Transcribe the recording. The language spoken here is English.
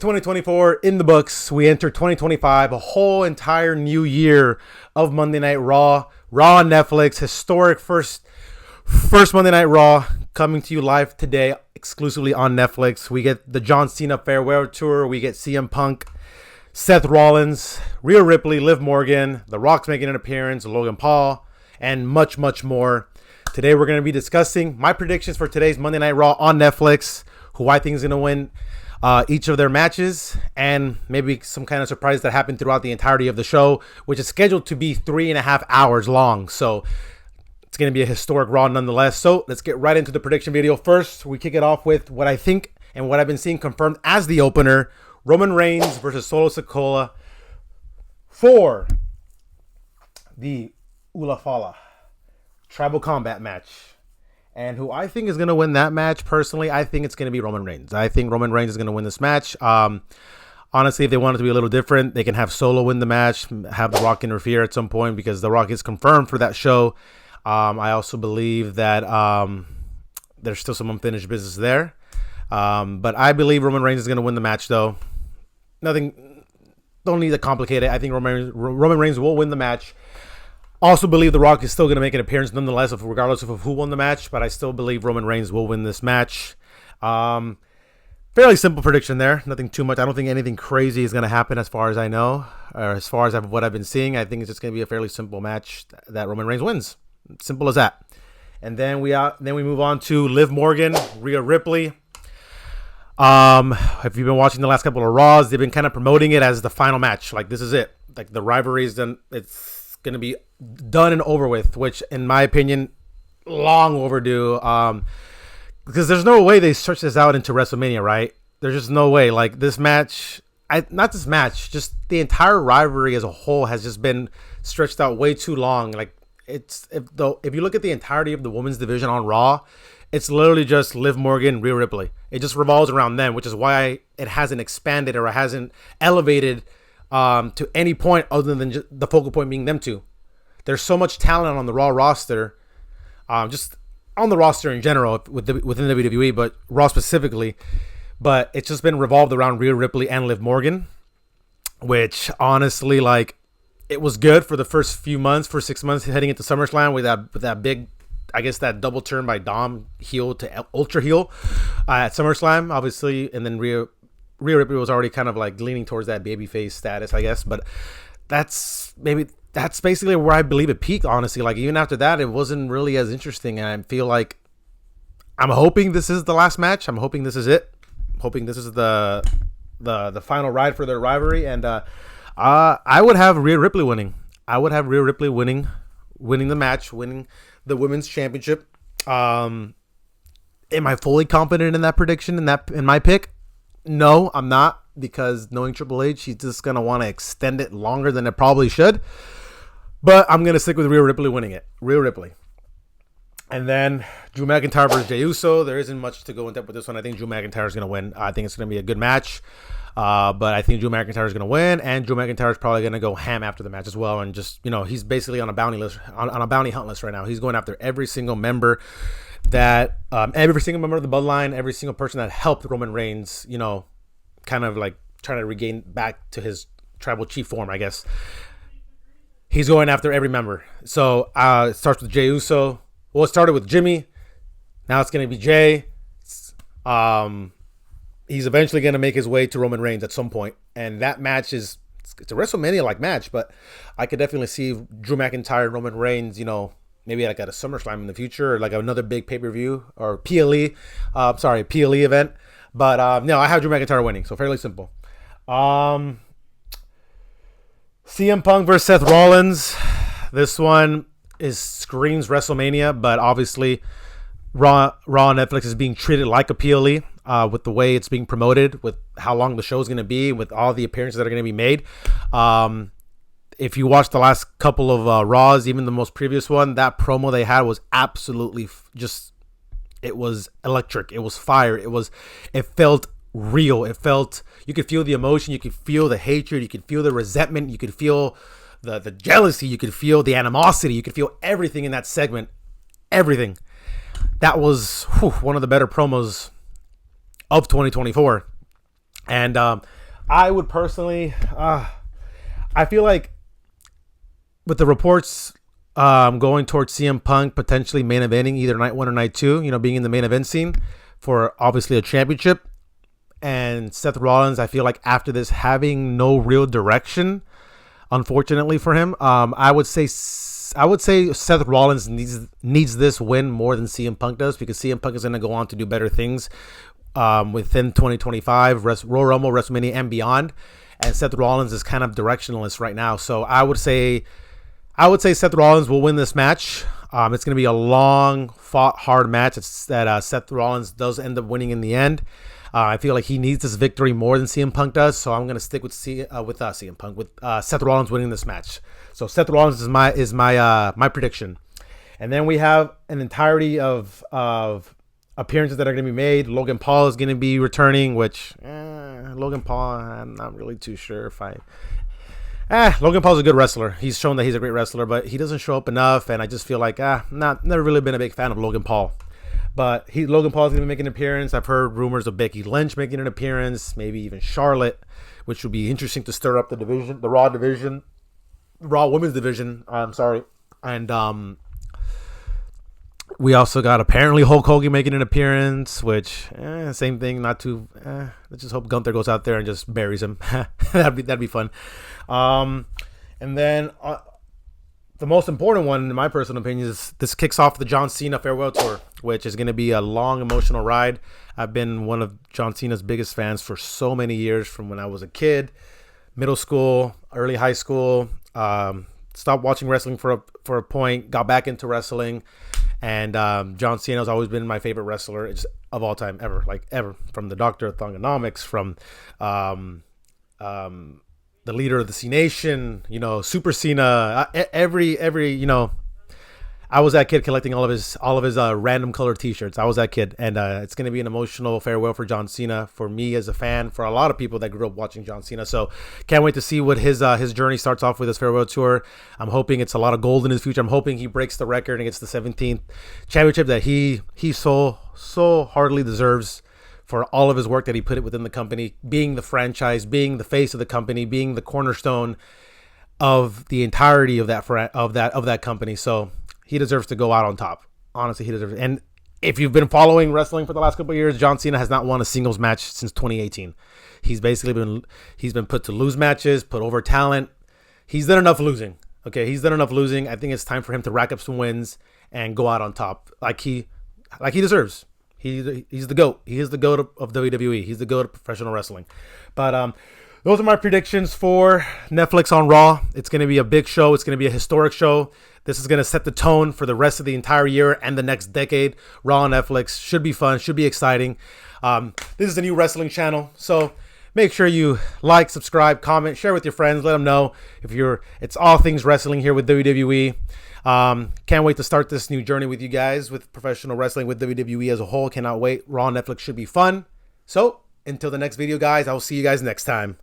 2024 in the books. We enter 2025, a whole entire new year of Monday Night Raw. Raw on Netflix, historic first Monday Night Raw coming to you live today exclusively on Netflix. We get the John Cena farewell tour. We get CM Punk, Seth Rollins, Rhea Ripley, Liv Morgan, The Rock's making an appearance, Logan Paul, and much, much more. Today we're going to be discussing my predictions for today's Monday Night Raw on Netflix, who I think is going to win each of their matches, and maybe some kind of surprise that happened throughout the entirety of the show, which is scheduled to be 3.5 hours long. So it's going to be a historic Raw nonetheless. So let's get right into the prediction video. First, we kick it off with what I think and what I've been seeing confirmed as the opener: Roman Reigns versus Solo Sikoa for the Ulafala Tribal Combat match. And who I think is going to win that match, personally, I think it's going to be Roman Reigns. I think Roman Reigns is going to win this match. Honestly, if they want it to be a little different, they can have Solo win the match, have The Rock interfere at some point, because The Rock is confirmed for that show. I also believe that there's still some unfinished business there. But I believe Roman Reigns is going to win the match, though. Don't need to complicate it. I think Roman Reigns will win the match. Also believe The Rock is still going to make an appearance nonetheless, regardless of who won the match, but I still believe Roman Reigns will win this match. Fairly simple prediction there. Nothing too much. I don't think anything crazy is going to happen as far as I know, or as far as what I've been seeing. I think it's just going to be a fairly simple match that Roman Reigns wins. Simple as that. And then we move on to Liv Morgan, Rhea Ripley. If you've been watching the last couple of Raws, they've been kind of promoting it as the final match. Like, this is it. Like, the rivalry is done. It's going to be done and over with, which in my opinion, long overdue. Because there's no way they stretch this out into WrestleMania, right? There's just no way. Like, this match, just the entire rivalry as a whole has just been stretched out way too long. Like, if you look at the entirety of the women's division on Raw, it's literally just Liv Morgan, Rhea Ripley. It just revolves around them, which is why it hasn't expanded or it hasn't elevated to any point other than just the focal point being them two. There's so much talent on the Raw roster, just on the roster in general within the WWE, but Raw specifically. But it's just been revolved around Rhea Ripley and Liv Morgan, which honestly, like, it was good for the first few months, for 6 months heading into SummerSlam with that big, I guess, that double turn by Dom heel to ultra heel at SummerSlam, obviously, and then Rhea Ripley was already kind of like leaning towards that babyface status, I guess. But that's basically where I believe it peaked, honestly. Like, even after that, it wasn't really as interesting. And I feel like I'm hoping this is the last match. I'm hoping this is it. I'm hoping this is the final ride for their rivalry. And I would have Rhea Ripley winning. I would have Rhea Ripley winning the match, winning the women's championship. Am I fully confident in that prediction, in my pick? No, I'm not, because knowing Triple H, he's just going to want to extend it longer than it probably should. But I'm going to stick with Rhea Ripley winning it. Rhea Ripley. And then Drew McIntyre versus Jey Uso. There isn't much to go in depth with this one. I think Drew McIntyre is going to win. I think it's going to be a good match. But I think Drew McIntyre is going to win. And Drew McIntyre is probably going to go ham after the match as well. And just, he's basically on a bounty list, on a bounty hunt list right now. He's going after every single member of the bloodline, every single person that helped Roman Reigns, kind of like trying to regain back to his tribal chief form, I guess. He's going after every member. So it starts with Jey Uso. Well, it started with Jimmy. Now it's going to be Jey. He's eventually going to make his way to Roman Reigns at some point. And that match it's a WrestleMania-like match, but I could definitely see Drew McIntyre and Roman Reigns, maybe like at a SummerSlam in the future, or like another big pay-per-view or PLE event. But no, I have Drew McIntyre winning, so fairly simple. CM Punk versus Seth Rollins. This one screams WrestleMania, but obviously Raw on Netflix is being treated like a PLE with the way it's being promoted, with how long the show is going to be, with all the appearances that are going to be made. If you watch the last couple of Raws, even the most previous one, that promo they had was absolutely it was electric. It was fire. It felt real. You could feel the emotion. You could feel the hatred. You could feel the resentment. You could feel the jealousy. You could feel the animosity. You could feel everything in that segment. Everything. That was one of the better promos of 2024. And I would personally, I feel like with the reports going towards CM Punk potentially main eventing either night 1 or night 2, being in the main event scene for obviously a championship, and Seth Rollins, I feel like after this having no real direction, unfortunately for him, I would say Seth Rollins needs this win more than CM Punk does, because CM Punk is going to go on to do better things within 2025, Royal Rumble, WrestleMania, and beyond. And Seth Rollins is kind of directionless right now. So I would say Seth Rollins will win this match. It's going to be a long, fought, hard match. It's that Seth Rollins does end up winning in the end. I feel like he needs this victory more than CM Punk does, so I'm going to stick with CM Punk, with Seth Rollins winning this match. So Seth Rollins is my prediction. And then we have an entirety of appearances that are going to be made. Logan Paul is going to be returning, which Logan Paul, I'm not really too sure if I. Logan Paul's a good wrestler. He's shown that he's a great wrestler, but he doesn't show up enough, and I just feel like never really been a big fan of Logan Paul. But Logan Paul is going to be making an appearance. I've heard rumors of Becky Lynch making an appearance, maybe even Charlotte, which would be interesting to stir up the division, the Raw division, Raw Women's division. I'm sorry, and we also got apparently Hulk Hogan making an appearance, which same thing. Not too. Let's just hope Gunther goes out there and just buries him. that'd be fun. And then the most important one, in my personal opinion, is this kicks off the John Cena farewell tour, which is going to be a long, emotional ride. I've been one of John Cena's biggest fans for so many years, from when I was a kid, middle school, early high school. Stopped watching wrestling for a point, got back into wrestling, and John Cena has always been my favorite wrestler of all time, ever, from the Doctor of Thugonomics, from the leader of the C Nation, Super Cena, every I was that kid collecting all of his random color T-shirts. I was that kid, and it's going to be an emotional farewell for John Cena, for me as a fan, for a lot of people that grew up watching John Cena. So can't wait to see what his journey starts off with, his farewell tour. I'm hoping it's a lot of gold in his future. I'm hoping he breaks the record and gets the 17th championship that he so hardly deserves, for all of his work that he put it within the company, being the franchise, being the face of the company, being the cornerstone of the entirety of that company. So he deserves to go out on top. Honestly, he deserves it. And if you've been following wrestling for the last couple of years, John Cena has not won a singles match since 2018. He's been put to lose matches, put over talent. He's done enough losing. Okay, he's done enough losing. I think it's time for him to rack up some wins and go out on top, like he deserves. He's the GOAT. He is the GOAT of WWE. He's the GOAT of professional wrestling. But those are my predictions for Netflix on Raw. It's going to be a big show. It's going to be a historic show. This is going to set the tone for the rest of the entire year and the next decade. Raw on Netflix should be fun. Should be exciting. This is a new wrestling channel, so make sure you like, subscribe, comment, share with your friends. Let them know it's all things wrestling here with WWE. Can't wait to start this new journey with you guys, with professional wrestling, with WWE as a whole. Cannot wait. Raw on Netflix should be fun. So until the next video, guys, I will see you guys next time.